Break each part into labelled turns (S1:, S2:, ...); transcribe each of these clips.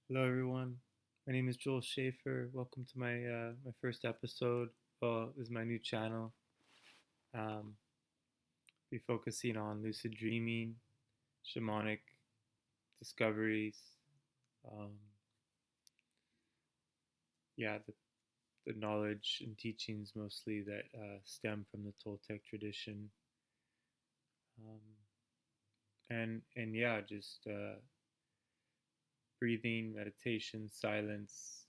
S1: Hello, everyone. My name is Joel Schaefer. Welcome to my first episode. Well, this is my new channel. Um, be focusing on lucid dreaming, shamanic discoveries. Um, yeah, the knowledge and teachings mostly that stem from the Toltec tradition. And yeah, just breathing, meditation, silence,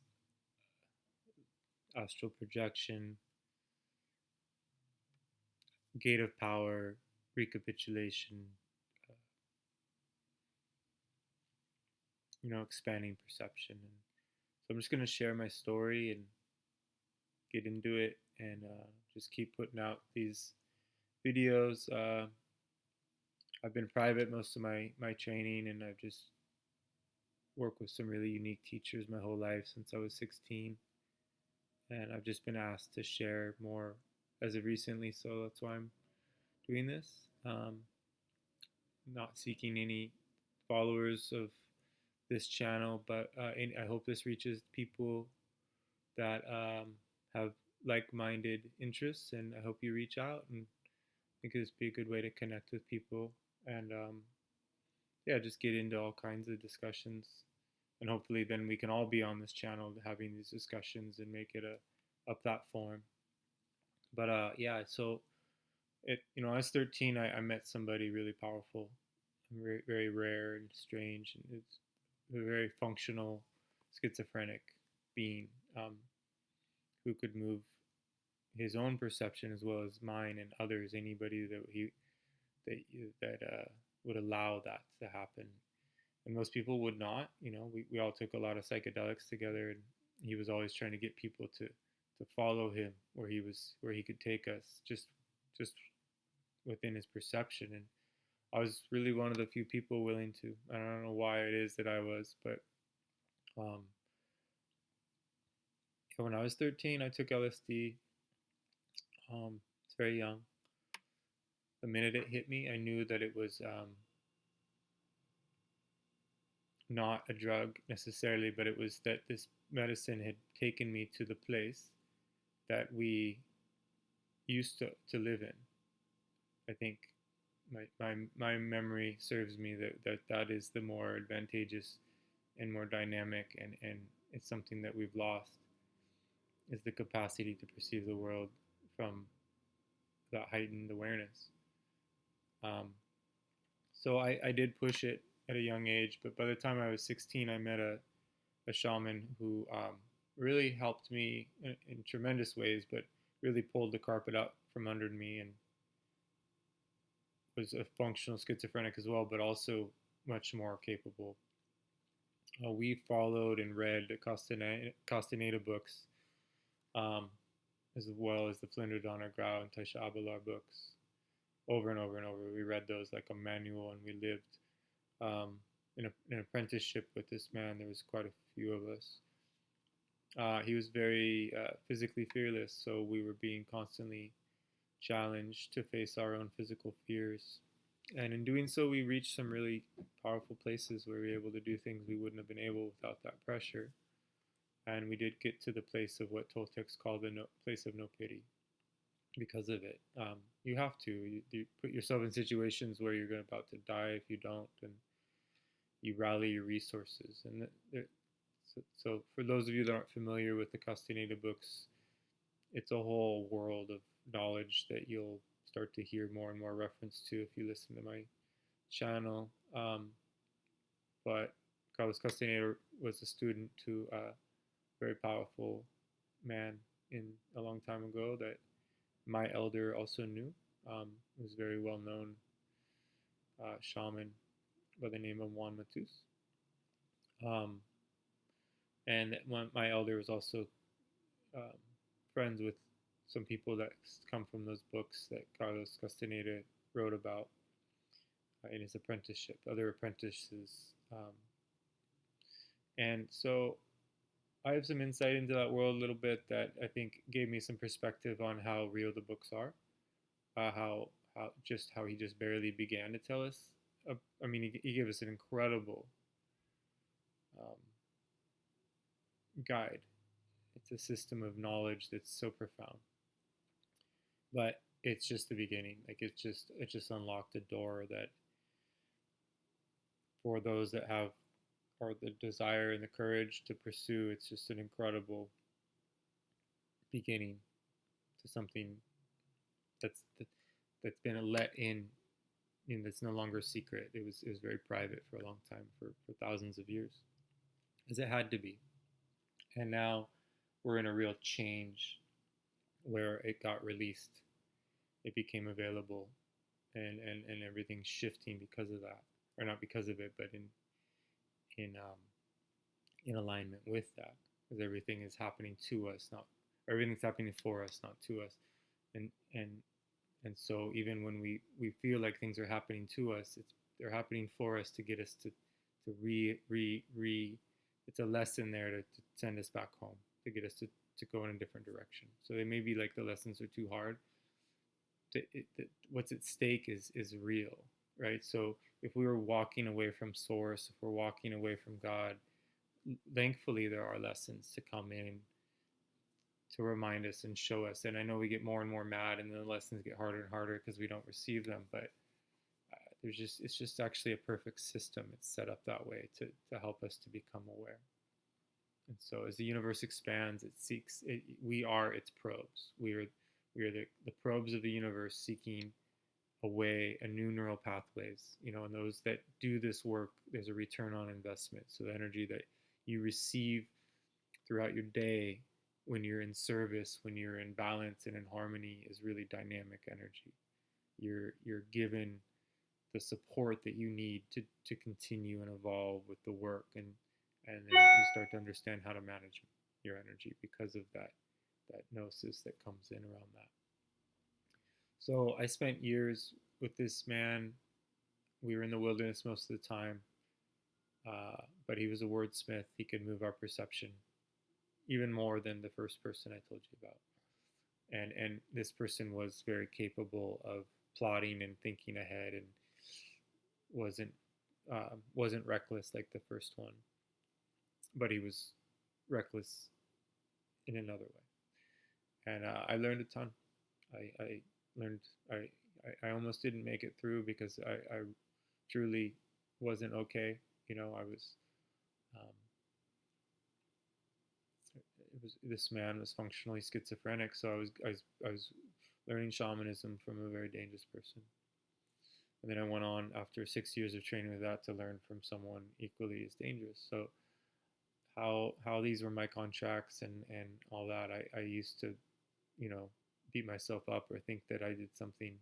S1: astral projection, gate of power, recapitulation, uh, expanding perception. And so I'm just going to share my story and get into it and just keep putting out these videos. I've been private most of my training, and I've just worked with some really unique teachers my whole life since I was 16. And I've just been asked to share more as of recently, so that's why I'm doing this. Not seeking any followers of this channel, but I hope this reaches people that have like-minded interests, and I hope you reach out. And I think this would be a good way to connect with people, and yeah, just get into all kinds of discussions, and hopefully then we can all be on this channel having these discussions and make it a platform. But yeah, so I was 13. I met somebody really powerful, very very rare and strange, and it's a very functional schizophrenic being, um, who could move his own perception as well as mine and others, anybody that would allow that to happen. And most people would not. We all took a lot of psychedelics together, and he was always trying to get people to follow him where he could take us, just within his perception. And I was really one of the few people willing to. I don't know why it is that I was, but um, when I was 13, I took LSD. It's very young. The minute it hit me, I knew that it was not a drug necessarily, but it was that this medicine had taken me to the place that we used to live in. I think my memory serves me that is the more advantageous and more dynamic, and it's something that we've lost, is the capacity to perceive the world from that heightened awareness. Um, so I did push it at a young age, but by the time I was 16, I met a shaman who really helped me in tremendous ways, but really pulled the carpet out from under me, and was a functional schizophrenic as well, but also much more capable. We followed and read the Castaneda books, um, as well as the Flinder Donner Grau and Taisha Abelard books, over and over and over. We read those like a manual, and we lived in an apprenticeship with this man. There was quite a few of us. He was very physically fearless, so we were being constantly challenged to face our own physical fears. And in doing so, we reached some really powerful places where we were able to do things we wouldn't have been able without that pressure. And we did get to the place of what Toltecs call the place of no pity because of it. You have to. You put yourself in situations where you're about to die if you don't, and you rally your resources. And so for those of you that aren't familiar with the Castaneda books, it's a whole world of knowledge that you'll start to hear more and more reference to if you listen to my channel. But Carlos Castaneda was a student to a very powerful man in a long time ago that my elder also knew. He was a very well known shaman by the name of Juan Matus. Um, and my elder was also um, friends with some people that come from those books that Carlos Castaneda wrote about in his apprenticeship, other apprentices. And so I have some insight into that world a little bit that I think gave me some perspective on how real the books are, how he just barely began to tell us. I mean, he gave us an incredible um, guide. It's a system of knowledge that's so profound. But it's just the beginning. Like it just unlocked a door that for those that have or the desire and the courage to pursue, it's just an incredible beginning to something that's that's been let in. That's no longer secret. It was very private for a long time, for thousands of years, as it had to be. And now we're in a real change where it got released, it became available, and everything's shifting because of that, or not because of it, but in alignment with that, because everything is happening to us, not or everything's happening for us, not to us, and and and so even when we feel like things are happening to us, they're happening for us to get us to re it's a lesson there to send us back home, to get us to go in a different direction. So they may be like the lessons are too hard. What's at stake is real, right? So if we were walking away from source, if we're walking away from God, thankfully there are lessons to come in to remind us and show us. And I know we get more and more mad, and the lessons get harder and harder because we don't receive them. But it's just actually a perfect system. It's set up that way to help us to become aware. And so as the universe expands, it seeks. We are its probes. We are the probes of the universe seeking a way, a new neural pathways. And those that do this work, there's a return on investment. So the energy that you receive throughout your day, when you're in service, when you're in balance and in harmony, is really dynamic energy. You're given the support that you need to continue and evolve with the work, and then you start to understand how to manage your energy because of that gnosis that comes in around that. So I spent years with this man. We were in the wilderness most of the time, but he was a wordsmith. He could move our perception even more than the first person I told you about. And this person was very capable of plotting and thinking ahead, and wasn't reckless like the first one, but he was reckless in another way. And I learned a ton. I learned I almost didn't make it through because I truly wasn't okay. I was this man was functionally schizophrenic, so I was learning shamanism from a very dangerous person. And then I went on after 6 years of training with that to learn from someone equally as dangerous. So how these were my contracts and all that, I used to, beat myself up or think that I did something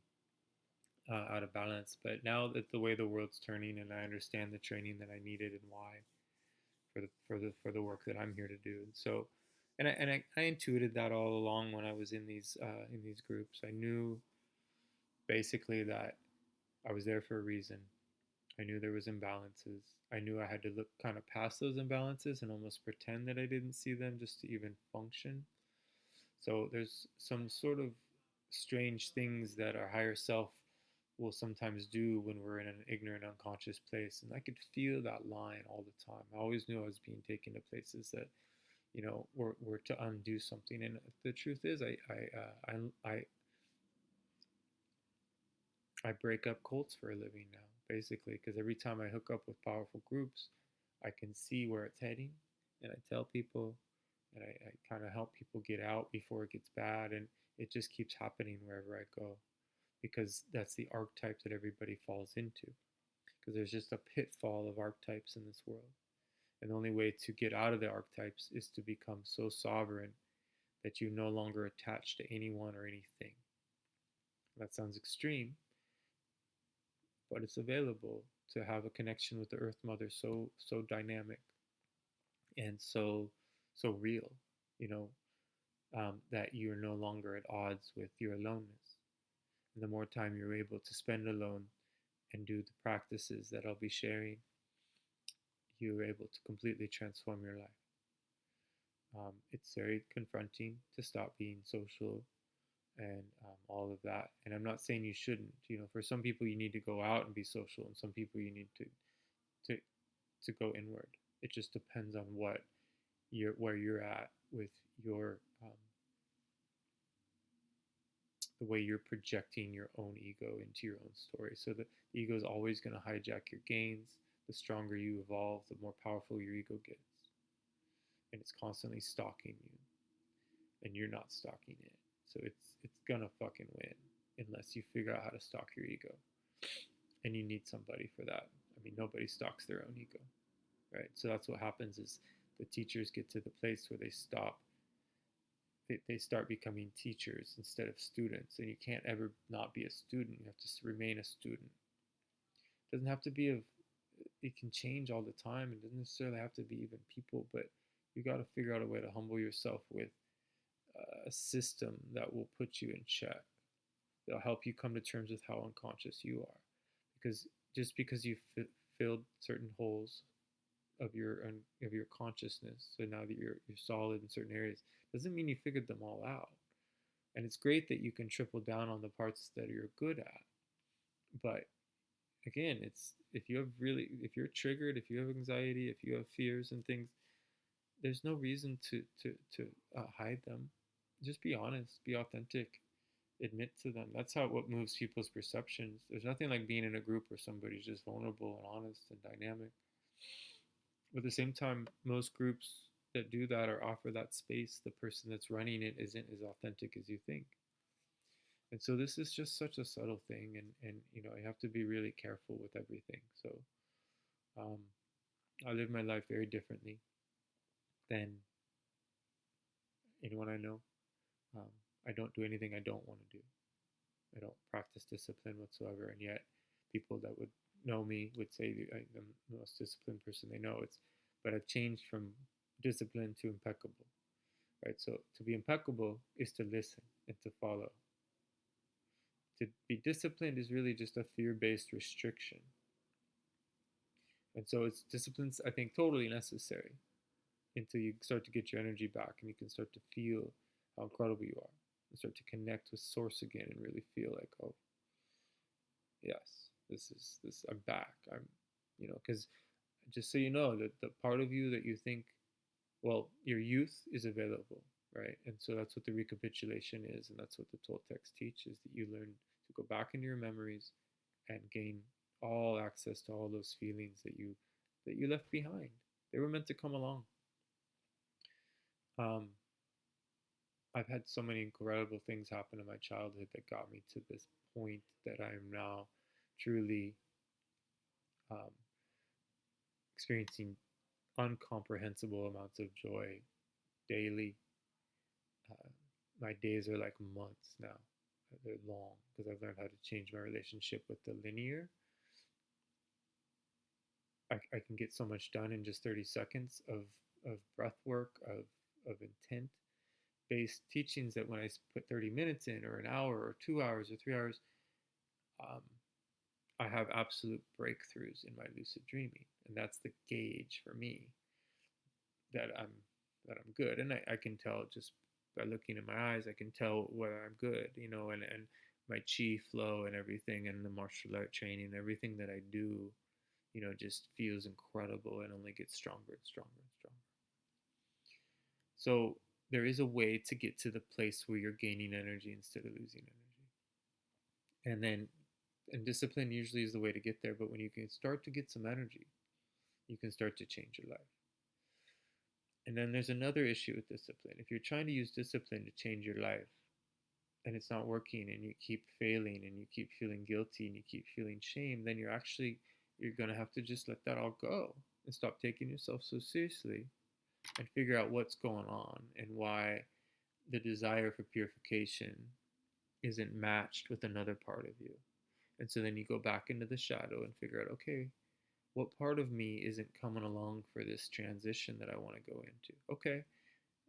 S1: out of balance. But now that the way the world's turning and I understand the training that I needed and why for the work that I'm here to do, and so I intuited that all along when I was in these groups. I knew basically that I was there for a reason. I knew there was imbalances. I knew I had to look kind of past those imbalances and almost pretend that I didn't see them just to even function. So there's some sort of strange things that our higher self will sometimes do when we're in an ignorant, unconscious place. And I could feel that line all the time. I always knew I was being taken to places that, were to undo something. And the truth is, I break up cults for a living now, basically, because every time I hook up with powerful groups, I can see where it's heading, and I tell people, and I kind of help people get out before it gets bad, and it just keeps happening wherever I go, because that's the archetype that everybody falls into, because there's just a pitfall of archetypes in this world, and the only way to get out of the archetypes is to become so sovereign that you no longer attach to anyone or anything. That sounds extreme, but it's available to have a connection with the Earth Mother so dynamic and so real, that you're no longer at odds with your aloneness. And the more time you're able to spend alone and do the practices that I'll be sharing, you're able to completely transform your life. It's very confronting to stop being social and all of that. And I'm not saying you shouldn't. For some people you need to go out and be social, and some people you need to go inward. It just depends on what where you're at with your the way you're projecting your own ego into your own story. So the ego is always going to hijack your gains. The stronger you evolve, the more powerful your ego gets, and it's constantly stalking you, and you're not stalking it. So it's gonna fucking win unless you figure out how to stalk your ego, and you need somebody for that. I mean, nobody stalks their own ego, right? So that's what happens is the teachers get to the place where they stop. They start becoming teachers instead of students, and you can't ever not be a student. You have to remain a student. It doesn't have to be it can change all the time. It doesn't necessarily have to be even people, but you got to figure out a way to humble yourself with a system that will put you in check. They'll help you come to terms with how unconscious you are, because just because you filled certain holes of your consciousness, so now that you're solid in certain areas, doesn't mean you figured them all out. And it's great that you can triple down on the parts that you're good at, but again, it's if you're triggered, if you have anxiety, if you have fears and things, there's no reason to hide them. Just be honest, be authentic, admit to them. That's how what moves people's perceptions. There's nothing like being in a group where somebody's just vulnerable and honest and dynamic. But at the same time, most groups that do that or offer that space, the person that's running it isn't as authentic as you think. And so this is just such a subtle thing, and you know, you have to be really careful with everything. So um, I live my life very differently than anyone I know. Um, I don't do anything I don't want to do. I don't practice discipline whatsoever, and yet people that would know me would say I'm the most disciplined person they know. But I've changed from disciplined to impeccable, right? So to be impeccable is to listen and to follow. To be disciplined is really just a fear-based restriction, and so it's discipline's I think totally necessary until you start to get your energy back and you can start to feel how incredible you are and start to connect with source again and really feel like, oh yes, this I'm back. I'm, you know, because just so you know that the part of you that you think, well, your youth is available, right? And so that's what the recapitulation is, and that's what the Toltecs teach is that you learn to go back into your memories and gain all access to all those feelings that you left behind. They were meant to come along. Um, I've had so many incredible things happen in my childhood that got me to this point that I am now truly um, experiencing uncomprehensible amounts of joy daily. Uh, my days are like months now. They're long because I've learned how to change my relationship with the linear. I can get so much done in just 30 seconds of breath work, of intent based teachings that when I put 30 minutes in, or an hour, or 2 hours, or 3 hours, um, I have absolute breakthroughs in my lucid dreaming. And that's the gauge for me that I'm good. And I can tell just by looking in my eyes, I can tell whether I'm good, you know, and my chi flow and everything, and the martial art training, everything that I do, you know, just feels incredible and only gets stronger and stronger and stronger. So there is a way to get to the place where you're gaining energy instead of losing energy. And then, and discipline usually is the way to get there, but when you can start to get some energy, you can start to change your life. And then there's another issue with discipline. If you're trying to use discipline to change your life and it's not working and you keep failing and you keep feeling guilty and you keep feeling shame, then you're going to have to just let that all go and stop taking yourself so seriously and figure out what's going on and why the desire for purification isn't matched with another part of you. And so then you go back into the shadow and figure out, okay, what part of me isn't coming along for this transition that I want to go into? Okay,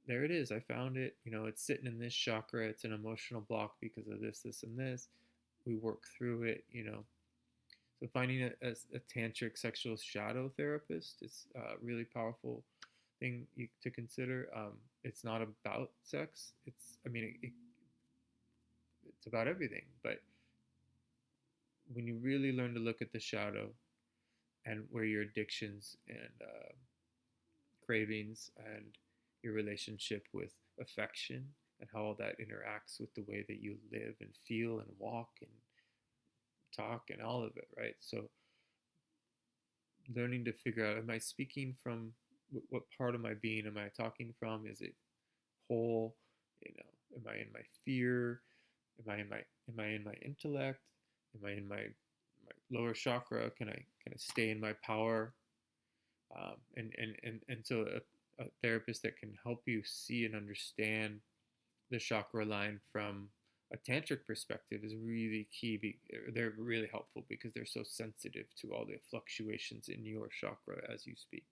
S1: there it is. I found it. You know, it's sitting in this chakra. It's an emotional block because of this, this, and this. We work through it, you know. So finding a tantric sexual shadow therapist is a really powerful thing to consider. It's not about sex. I mean, it's about everything. But when you really learn to look at the shadow and where your addictions and cravings and your relationship with affection, and how all that interacts with the way that you live and feel and walk and talk and all of it, right? So learning to figure out, am I speaking from what part of my being am I talking from? Is it whole? Am I in my fear? Am I in my intellect? Am I in my lower chakra? Can I stay in my power? And so a therapist that can help you see and understand the chakra line from a tantric perspective is really key. They're really helpful because they're so sensitive to all the fluctuations in your chakra as you speak,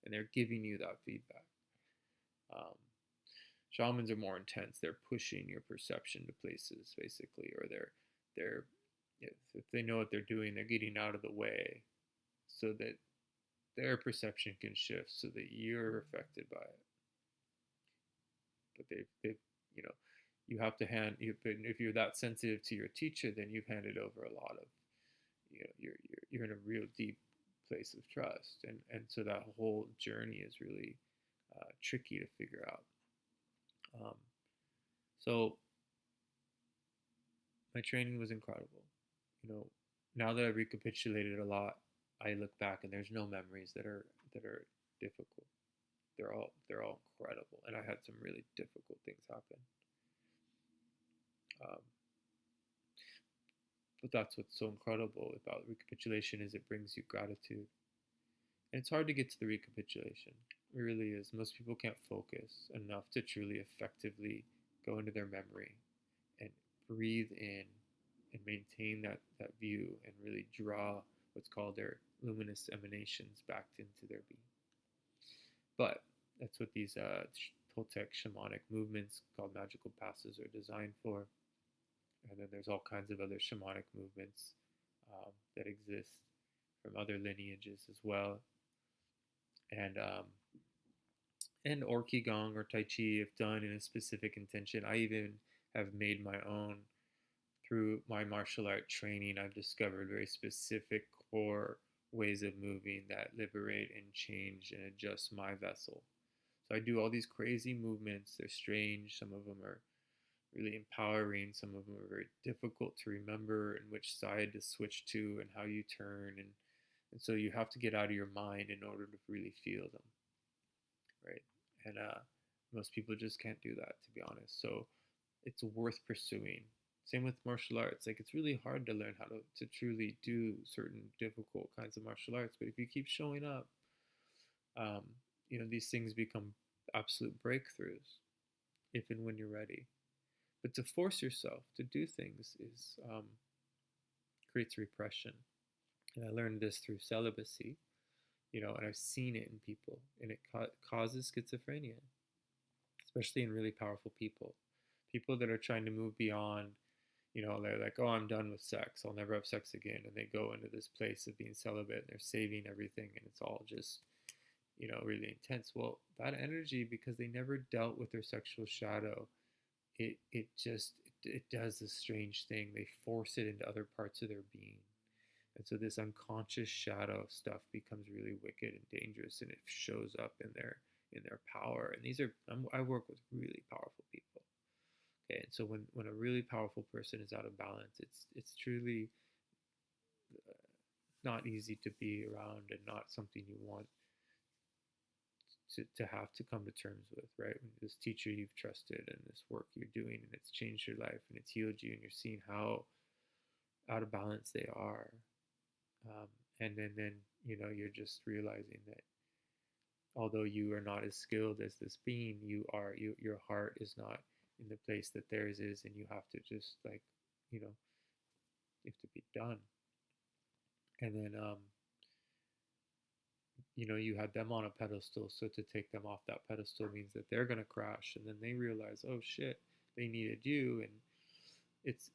S1: and they're giving you that feedback. Um, Shamans are more intense. They're pushing your perception to places, basically, or they're if they know what they're doing, they're getting out of the way so that their perception can shift, so that you're affected by it. But they've you know you have to hand you. But if you're that sensitive to your teacher, then you've handed over a lot of you're in a real deep place of trust, and so that whole journey is really tricky to figure out. So my training was incredible. You know, now that I've recapitulated a lot, I look back and there's no memories that are difficult. They're all incredible, and I had some really difficult things happen. Um, but that's what's so incredible about recapitulation is it brings you gratitude, and it's hard to get to the recapitulation. It really is. Most people can't focus enough to truly effectively go into their memory and breathe in and maintain that view and really draw what's called their luminous emanations back into their being. But that's what these Toltec shamanic movements called magical passes are designed for. And then there's all kinds of other shamanic movements that exist from other lineages as well. And or qigong or tai chi, if done in a specific intention. I even have made my own through my martial art training. I've discovered very specific core ways of moving that liberate and change and adjust my vessel. So I do all these crazy movements. They're strange. Some of them are really empowering. Some of them are very difficult to remember and which side to switch to and how you turn. And so you have to get out of your mind in order to really feel them, right? And most people just can't do that, to be honest. So it's worth pursuing. Same with martial arts. Like, it's really hard to learn how to truly do certain difficult kinds of martial arts. But if you keep showing up, um, these things become absolute breakthroughs if and when you're ready. But to force yourself to do things is creates repression. And I learned this through celibacy, and I've seen it in people, and it causes schizophrenia, especially in really powerful people. People that are trying to move beyond, they're like, oh, I'm done with sex. I'll never have sex again. And they go into this place of being celibate and they're saving everything, and it's all just, really intense. Well, that energy, because they never dealt with their sexual shadow, it does this strange thing. They force it into other parts of their being. And so this unconscious shadow stuff becomes really wicked and dangerous, and it shows up in their power. And I work with really powerful people. Okay, and so when a really powerful person is out of balance, it's truly not easy to be around, and not something you want to have to come to terms with, right? When this teacher you've trusted and this work you're doing, and it's changed your life and it's healed you, and you're seeing how out of balance they are. And then you're just realizing that although you are not as skilled as this being, your heart is not in the place that theirs is, and you have to just you have to be done. And then you had them on a pedestal, so to take them off that pedestal means that they're gonna crash, and then they realize, oh shit, they needed you. And it's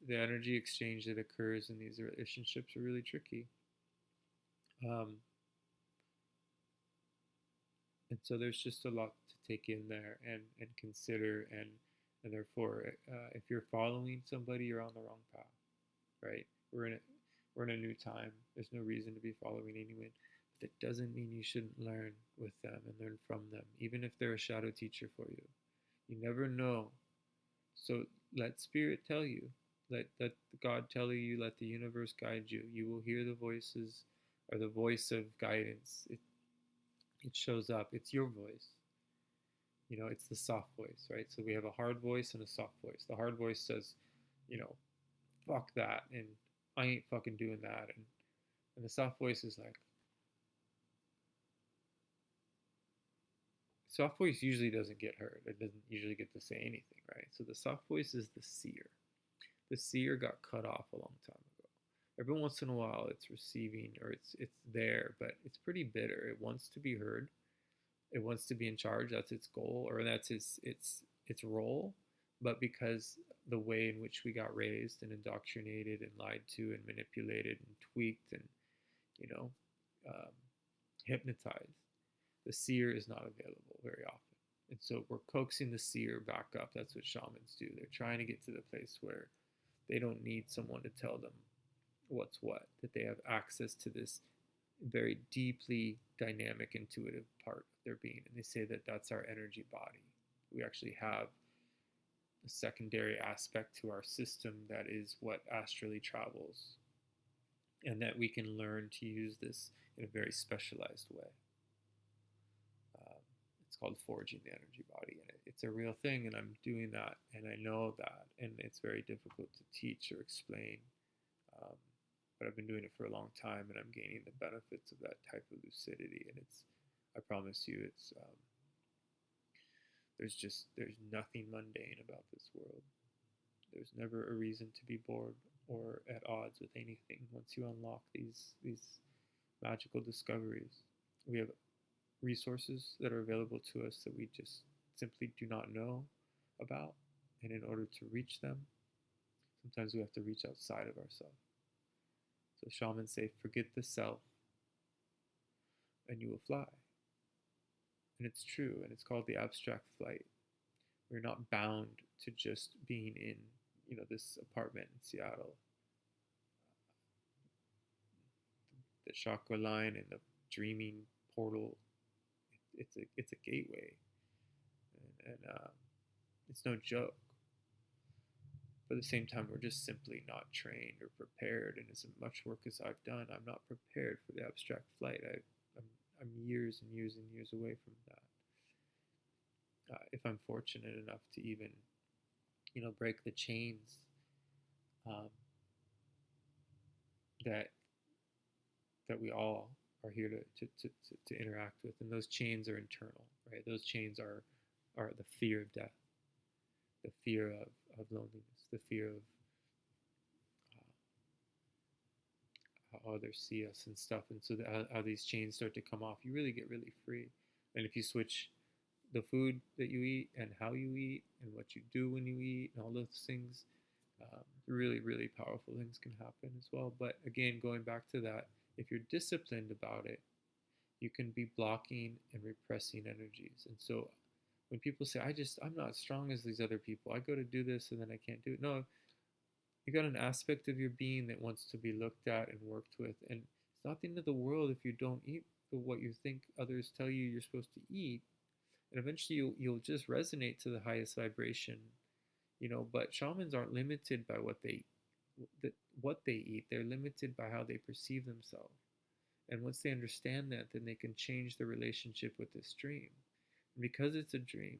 S1: the energy exchange that occurs in these relationships are really tricky. And so there's just a lot to take in there and consider, and therefore, if you're following somebody, you're on the wrong path, right? We're in a new time. There's no reason to be following anyone. that doesn't mean you shouldn't learn with them and learn from them, even if they're a shadow teacher for you. You never know. So let spirit tell you. Let God tell you. Let the universe guide you. You will hear the voices, or the voice of guidance. It shows up. It's your voice. It's the soft voice, right? So we have a hard voice and a soft voice. The hard voice says, fuck that, and I ain't fucking doing that. And the soft voice is like, soft voice usually doesn't get heard. It doesn't usually get to say anything, right? So the soft voice is the seer. The seer got cut off a long time ago. Every once in a while, it's receiving, or it's there, but it's pretty bitter. It wants to be heard. It wants to be in charge. That's its goal, or that's its role. But because the way in which we got raised and indoctrinated and lied to and manipulated and tweaked and um, hypnotized, the seer is not available very often. And so we're coaxing the seer back up. That's what shamans do. They're trying to get to the place where they don't need someone to tell them what's what, that they have access to this very deeply dynamic, intuitive part of their being. And they say that that's our energy body. We actually have a secondary aspect to our system that is what astrally travels, and that we can learn to use this in a very specialized way. It's called forging the energy body, and it's a real thing, and I'm doing that, and I know that, and it's very difficult to teach or explain, but I've been doing it for a long time, and I'm gaining the benefits of that type of lucidity, and I promise you, there's nothing mundane about this world. There's never a reason to be bored or at odds with anything once you unlock these magical discoveries. We have resources that are available to us that we just simply do not know about. And in order to reach them, sometimes we have to reach outside of ourselves. So shamans say, forget the self and you will fly. And it's true, and it's called the abstract flight. We're not bound to just being in, this apartment in Seattle. The chakra line and the dreaming portal, it's a gateway, and it's no joke. But at the same time, we're just simply not trained or prepared. And as much work as I've done, I'm not prepared for the abstract flight. I'm years and years and years away from that. If I'm fortunate enough to even, break the chains that we all are here to interact with, and those chains are internal, right? Those chains are the fear of death, the fear of loneliness, the fear of how others see us and stuff. And so how these chains start to come off, you really get really free. And if you switch the food that you eat and how you eat and what you do when you eat and all those things, really, really powerful things can happen as well. But again, going back to that, if you're disciplined about it, you can be blocking and repressing energies. And so when people say, I'm not as strong as these other people, I go to do this and then I can't do it. No, you got an aspect of your being that wants to be looked at and worked with. And it's not the end of the world if you don't eat what you think others tell you you're supposed to eat. And eventually you'll just resonate to the highest vibration, but shamans aren't limited by what they eat. They're limited by how they perceive themselves. And once they understand that, then they can change their relationship with this dream. And because it's a dream,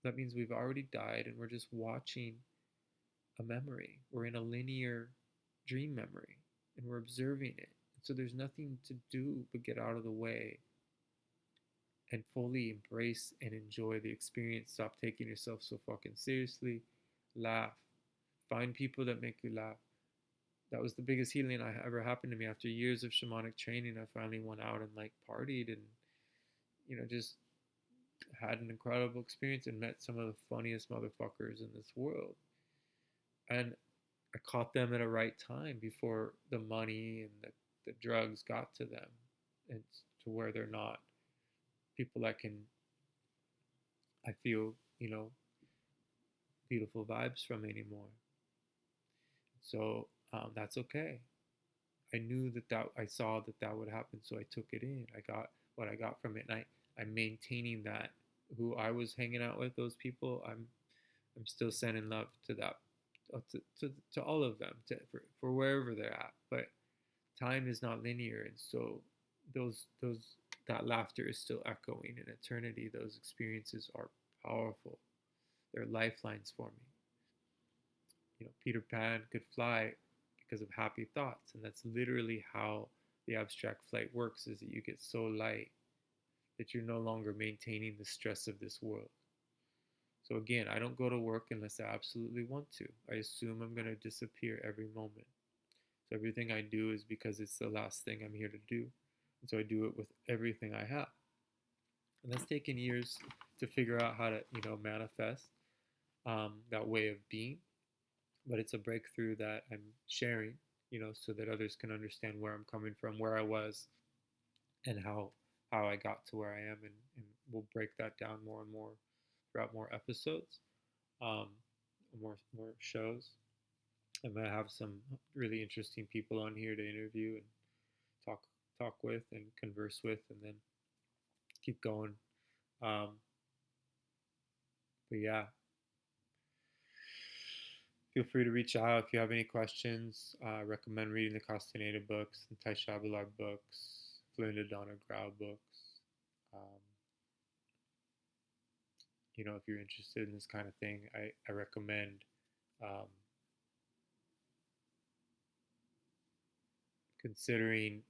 S1: that means we've already died and we're just watching a memory. We're in a linear dream memory and we're observing it. So there's nothing to do but get out of the way and fully embrace and enjoy the experience. Stop taking yourself so fucking seriously. Laugh. Find people that make you laugh. That was the biggest healing that ever happened to me. After years of shamanic training, I finally went out and partied and, just had an incredible experience and met some of the funniest motherfuckers in this world. And I caught them at a right time before the money and the drugs got to them, and to where they're not people that can, I feel, beautiful vibes from anymore. So that's okay. I knew that I saw that would happen, so I took it in. I got what I got from it, and I'm maintaining that. Who I was hanging out with, those people, I'm still sending love to that, to all of them, for wherever they're at. But time is not linear, and so those that laughter is still echoing in eternity. Those experiences are powerful. They're lifelines for me. Peter Pan could fly because of happy thoughts, and that's literally how the abstract flight works. Is that you get so light that you're no longer maintaining the stress of this world. So again, I don't go to work unless I absolutely want to. I assume I'm going to disappear every moment. So everything I do is because it's the last thing I'm here to do. And so I do it with everything I have. And that's taken years to figure out how to, manifest that way of being. But it's a breakthrough that I'm sharing, so that others can understand where I'm coming from, where I was, and how I got to where I am. And we'll break that down more and more throughout more episodes, um, more shows. I'm gonna have some really interesting people on here to interview and talk talk with and converse with, and then keep going. Um, but yeah, feel free to reach out if you have any questions. I recommend reading the Castaneda books, the Tai Shabalar books, Flinda Donna Grau books. Um, if you're interested in this kind of thing, I recommend um, considering,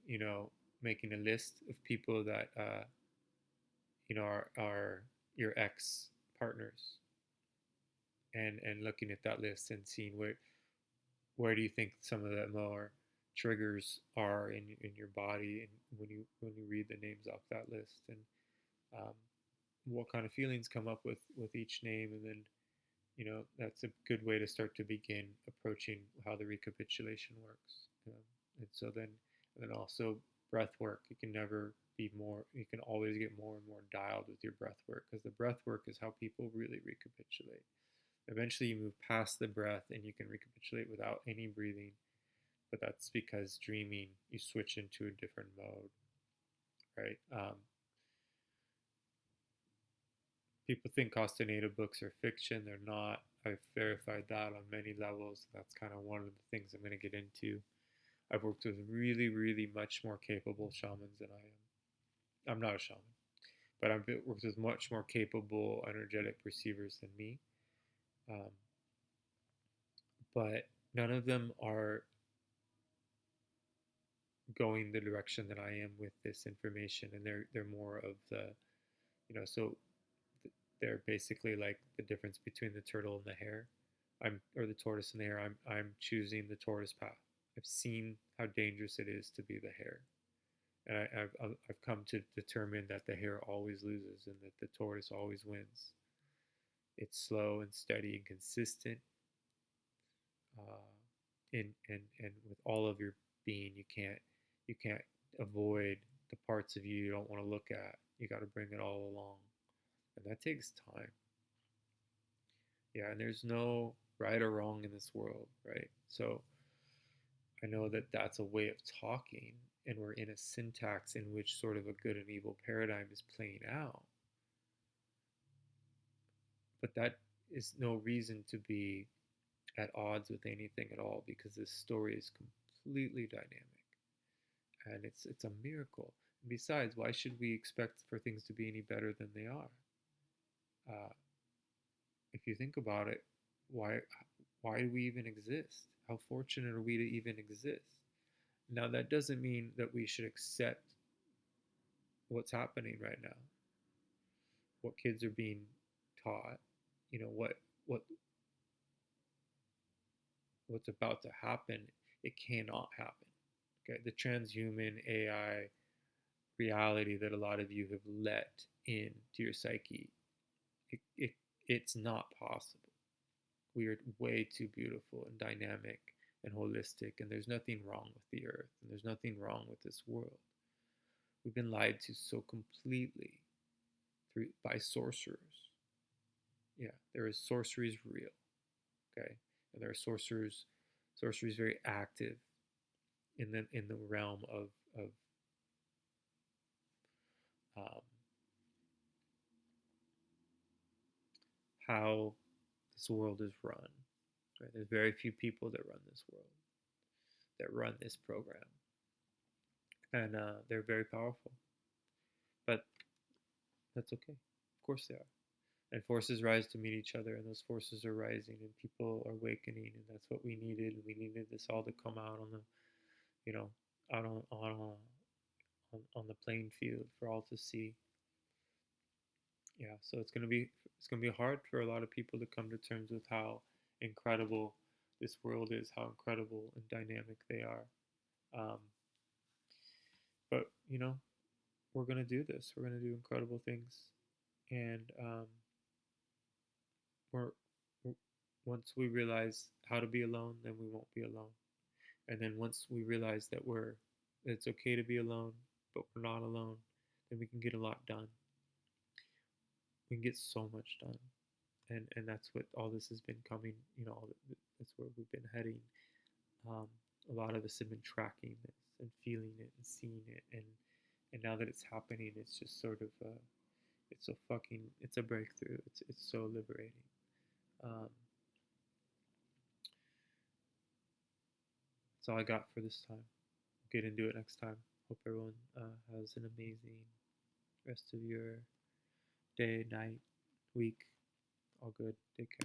S1: making a list of people that, are your ex partners, and looking at that list and seeing where do you think some of the more triggers are in your body, and when you read the names off that list, and um, what kind of feelings come up with each name, and then that's a good way to start to begin approaching how the recapitulation works. And so then also breath work. You can never be more. You can always get more and more dialed with your breath work, because the breath work is how people really recapitulate. Eventually, you move past the breath and you can recapitulate without any breathing. But that's because dreaming, you switch into a different mode, right? People think Castaneda books are fiction. They're not. I've verified that on many levels. That's kind of one of the things I'm going to get into. I've worked with really, really much more capable shamans than I am. I'm not a shaman, but I've worked with much more capable energetic perceivers than me. Um, but none of them are going the direction that I am with this information, and they're more of the, so they're basically like the difference between the turtle and the hare. Or the tortoise and the hare. I'm choosing the tortoise path. I've seen how dangerous it is to be the hare, and I've come to determine that the hare always loses and that the tortoise always wins. It's slow and steady and consistent. And with all of your being, you can't avoid the parts of you don't want to look at. You got to bring it all along, and that takes time. Yeah, and there's no right or wrong in this world, right? So I know that that's a way of talking, and we're in a syntax in which sort of a good and evil paradigm is playing out. But that is no reason to be at odds with anything at all, because this story is completely dynamic, and it's a miracle. And besides, why should we expect for things to be any better than they are? Uh, if you think about it, why why do we even exist? How fortunate are we to even exist? Now, that doesn't mean that we should accept what's happening right now, what kids are being taught, what what's about to happen. It cannot happen. Okay, the transhuman AI reality that a lot of you have let into your psyche, it, it it's not possible. We are way too beautiful and dynamic and holistic, and there's nothing wrong with the earth, and there's nothing wrong with this world. We've been lied to so completely by sorcerers. Yeah, there is sorcery is real, okay, and there are sorcerers. Sorcery is very active, in the realm of um, how this world is run. Right? There's very few people that run this world, that run this program, and they're very powerful. But that's okay. Of course they are. And forces rise to meet each other, and those forces are rising, and people are awakening, and that's what we needed. We needed this all to come out on the, you know, out on the playing field for all to see. Yeah, so it's gonna be hard for a lot of people to come to terms with how incredible this world is, how incredible and dynamic they are. Um, but we're gonna do this. We're gonna do incredible things, and we're, we're once we realize how to be alone, then we won't be alone. And then once we realize that it's okay to be alone, but we're not alone, then we can get a lot done. We can get so much done, and that's what all this has been coming. That's where we've been heading. Um, a lot of us have been tracking this and feeling it and seeing it, and now that it's happening, it's just sort of it's a breakthrough. It's so liberating. Um, that's all I got for this time. We'll get into it next time. Hope everyone has an amazing rest of your day, night, week. All good. Take care.